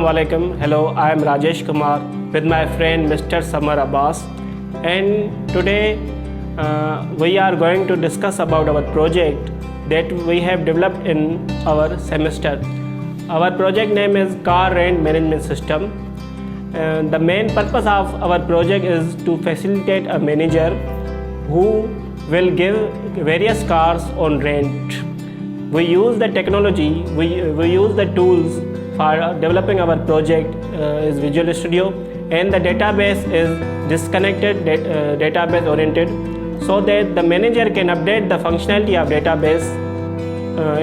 Assalamu alaikum. Hello, I am Rajesh Kumar with my friend Mr. Samar Abbas, and today we are going to discuss about our project that we have developed in our semester. Our project name is Car Rent Management System. The main purpose of our project is to facilitate a manager who will give various cars on rent. We use the technology, we use the tools for developing our project is Visual Studio, and the database is disconnected database oriented, so that the manager can update the functionality of database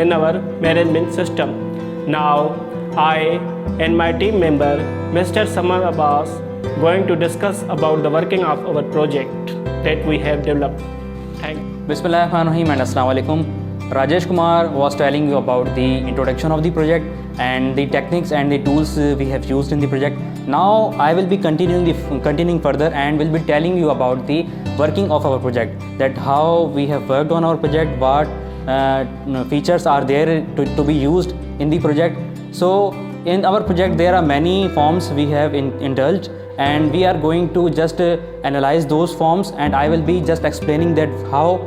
in our management system. Now I and my team member Mr. Samar Abbas going to discuss about the working of our project that we have developed. Thank you. Bismillahirrahmanirrahim and Assalamu alaikum. Rajesh Kumar was telling you about the introduction of the project and the techniques and the tools we have used in the project. Now I will be continuing further and will be telling you about the working of our project, that how we have worked on our project, what features are there to be used in the project. So in our project there are many forms we have indulged, and we are going to just analyze those forms, and I will be just explaining that how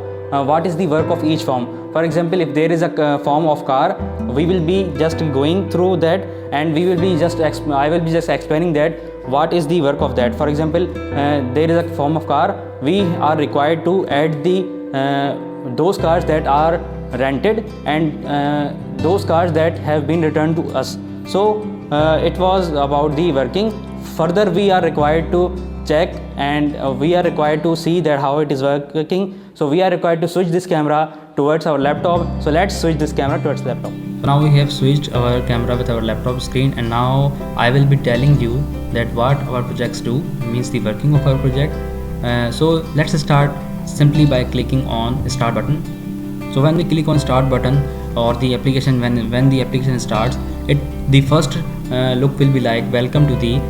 what is the work of each form. For example, if there is a form of car, we will be just going through that, and we will be just I will be just explaining that what is the work of that. For example, there is a form of car, we are required to add the those cars that are rented and those cars that have been returned to us. So it was about the working. Further, we are required to check, and we are required to see that how it is working. So we are required to switch this camera towards our laptop. So let's switch this camera towards laptop. So now we have switched our camera with our laptop screen, and now I will be telling you that what our projects do, means the working of our project. So let's start simply by clicking on start button. So when we click on start button, or the application, when the application starts, the first look will be like welcome to the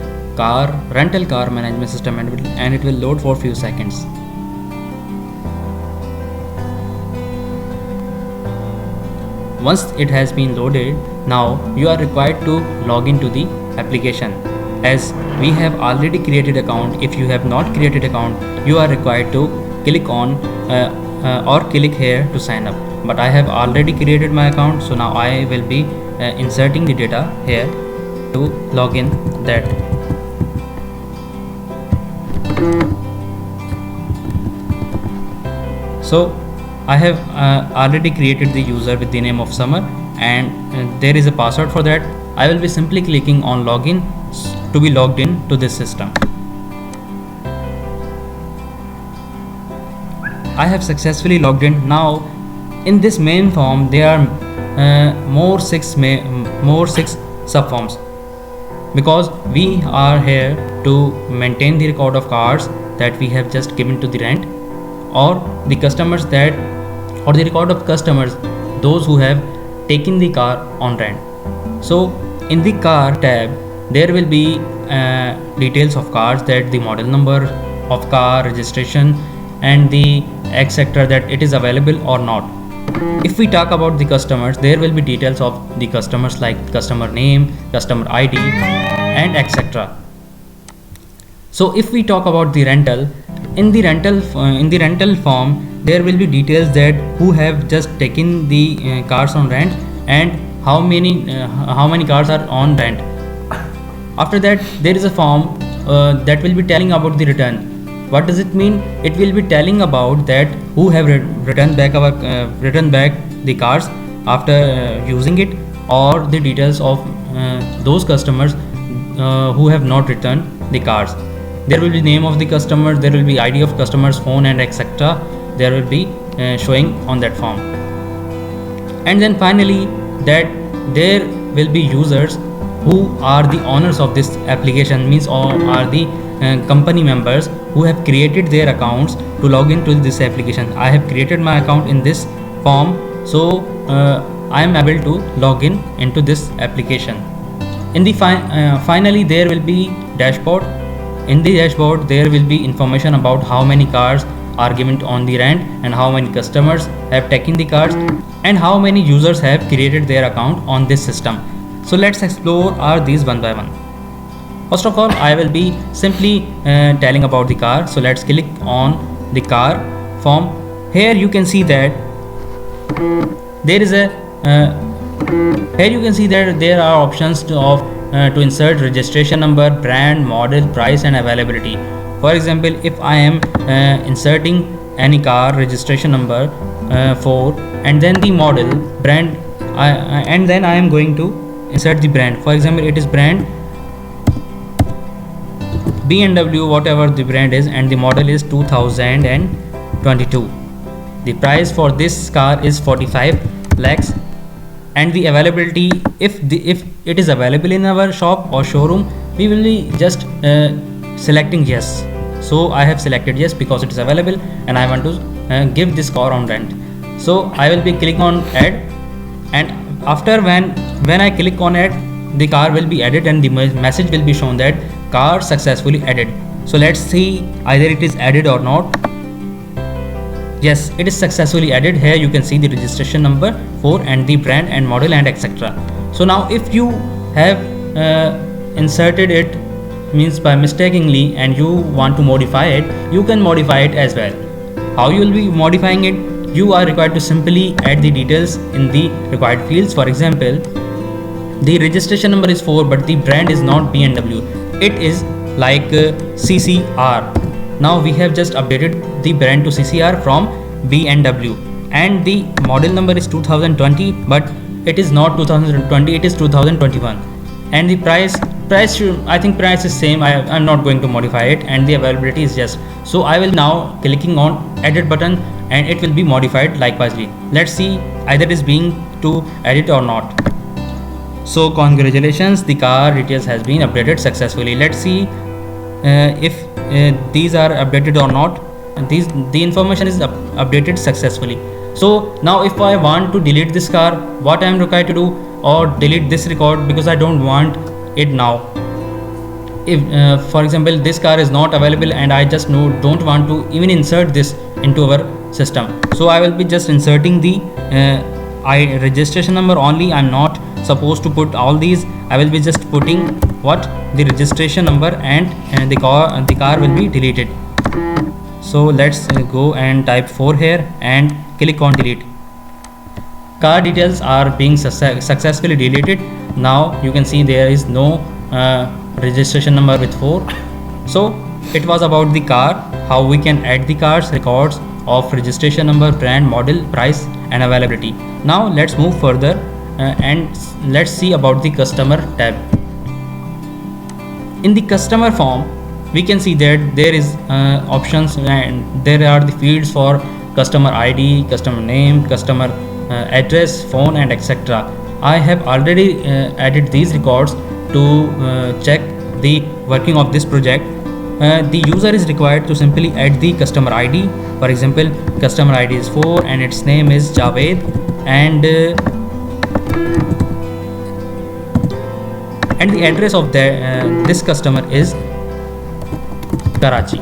rental car management system, and it will load for few seconds. Once it has been loaded, now you are required to log into the application. As we have already created account, if you have not created account, you are required to click on or click here to sign up. But I have already created my account, so now I will be inserting the data here to log in that. So I have already created the user with the name of Samar, and there is a password for that. I will be simply clicking on login to be logged in to this system. I have successfully logged in. Now in this main form there are more six subforms, because we are here to maintain the record of cars that we have just given to the rent, or the customers or the record of customers, those who have taken the car on rent. So in the car tab there will be details of cars, that the model number of car, registration, and the etc., that it is available or not. If we talk about the customers, there will be details of the customers like customer name, customer ID, and etc. So if we talk about the rental, in the rental form there will be details that who have just taken the cars on rent, and how many cars are on rent. After that there is a form that will be telling about the return. What does it mean? It will be telling about that who have returned back the cars after using it, or the details of those customers who have not returned the cars. There will be name of the customer, there will be ID of customers, phone, and etc. There will be showing on that form. And then finally that there will be users who are the owners of this application, means or are the company members who have created their accounts to log into this application. I have created my account in this form, so I am able to log in into this application. In the finally there will be dashboard. In the dashboard there will be information about how many cars are given on the rent, and how many customers have taken the cars, and how many users have created their account on this system. So let's explore are these one by one. First of all, I will be simply telling about the car. So let's click on the car form. Here you can see that there is a here you can see that there are options to insert registration number, brand, model, price and availability. For example, if I am inserting any car registration number 4 and then the model, brand, and then I am going to insert the brand. For example, it is brand BMW, whatever the brand is, and the model is 2022. The price for this car is 45 lakhs, and the availability, if it is available in our shop or showroom, we will be just selecting yes. So I have selected yes because it is available and I want to give this car on rent. So I will be clicking on add, and after when I click on add, the car will be added and the message will be shown that car successfully added. So let's see either it is added or not. Yes, it is successfully added. Here you can see the registration number 4 and the brand and model and etc. So now if you have inserted it, means by mistakenly, and you want to modify it, you can modify it as well. How you will be modifying it? You are required to simply add the details in the required fields. For example, the registration number is 4 but the brand is not BMW, it is like CCR. Now we have just updated the brand to CCR from BMW, and the model number is 2020 but it is not 2020, it is 2021, and the price should, I think price is same. I'm not going to modify it, and the availability is just. So I will now clicking on edit button and it will be modified likewise. Let's see either it is being to edit or not. So congratulations, the car details has been updated successfully. Let's see if these are updated or not. The information is updated successfully. So now if I want to delete this car, what I am required to do, or delete this record because I don't want it now. If for example this car is not available and I just don't want to even insert this into our system, so I will be just inserting the registration number only. I'm not supposed to put all these. I will be just putting the registration number, and the car will be deleted. So let's go and type 4 here and click on delete. Car details are being successfully deleted. Now you can see there is no registration number with 4. So it was about the car, how we can add the car's records of registration number, brand, model, price and availability. Now let's move further and let's see about the customer tab. In the customer form, we can see that there is options, and there are the fields for customer ID, customer name, customer address, phone and etc. I have already added these records to check the working of this project. The user is required to simply add the customer ID. For example, customer ID is 4 and its name is Javed, and the address of this customer is Karachi,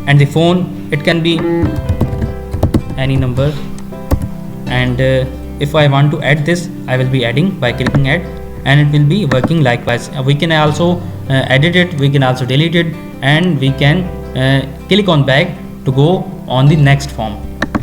and the phone, it can be any number, and if I want to add this, I will be adding by clicking add, and it will be working likewise. We can also edit it, we can also delete it, and we can click on back to go on the next form.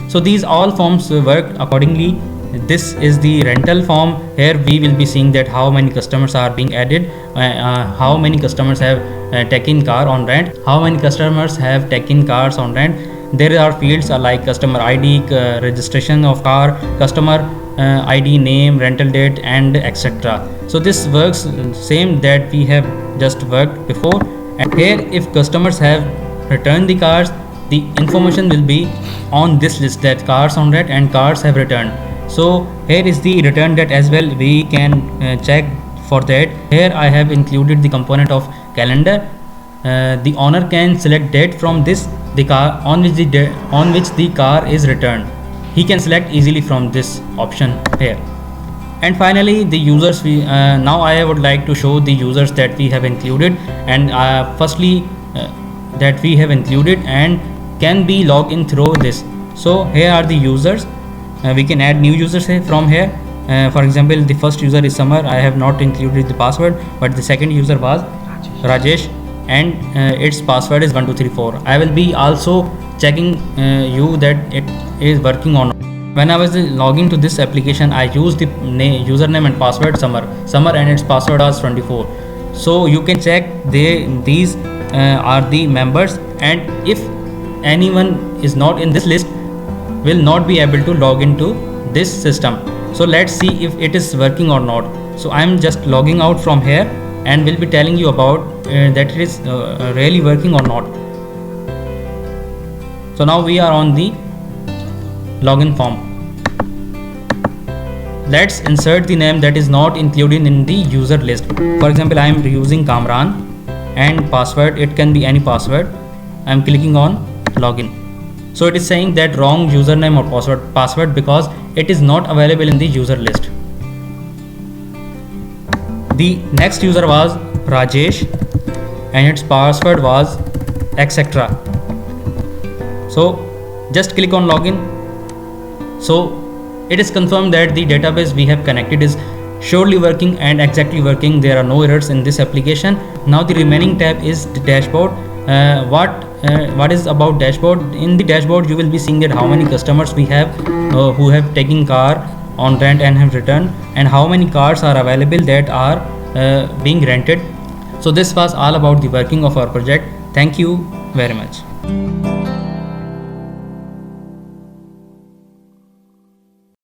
So these all forms work accordingly. This is the rental form. Here we will be seeing that how many customers are being added, how many customers have taken car on rent, how many customers have taken cars on rent. There are fields like customer ID, registration of car, customer ID, name, rental date and etc. So this works same that we have just worked before. And here if customers have returned the cars, the information will be on this list that cars on rent and cars have returned. So here is the return date as well. We can check for that. Here I have included the component of calendar. The owner can select date from this, the car on which the car is returned. He can select easily from this option here. And finally the users, now I would like to show the users that we have included, and firstly that we have included and can be logged in through this. So here are the users. We can add new users here from here. For example, the first user is Samar. I have not included the password, but the second user was Rajesh, and its password is 1234. I will be also checking you that it is working or not. When I was logging to this application, I used the username and password Samar, and its password was 24. So you can check these are the members, and if anyone is not in this list, will not be able to log into this system. So let's see if it is working or not. So I'm just logging out from here and will be telling you about that it is really working or not. So now we are on the login form. Let's insert the name that is not included in the user list. For example, I am using Kamran, and password, it can be any password. I am clicking on login. So it is saying that wrong username or password because it is not available in the user list. The next user was Rajesh, and its password was etc. So just click on login. So it is confirmed that the database we have connected is surely working and exactly working. There are no errors in this application. Now the remaining tab is the dashboard. What is about dashboard? In the dashboard you will be seeing that how many customers we have who have taken car on rent and have returned, and how many cars are available that are being rented. So this was all about the working of our project. Thank you very much.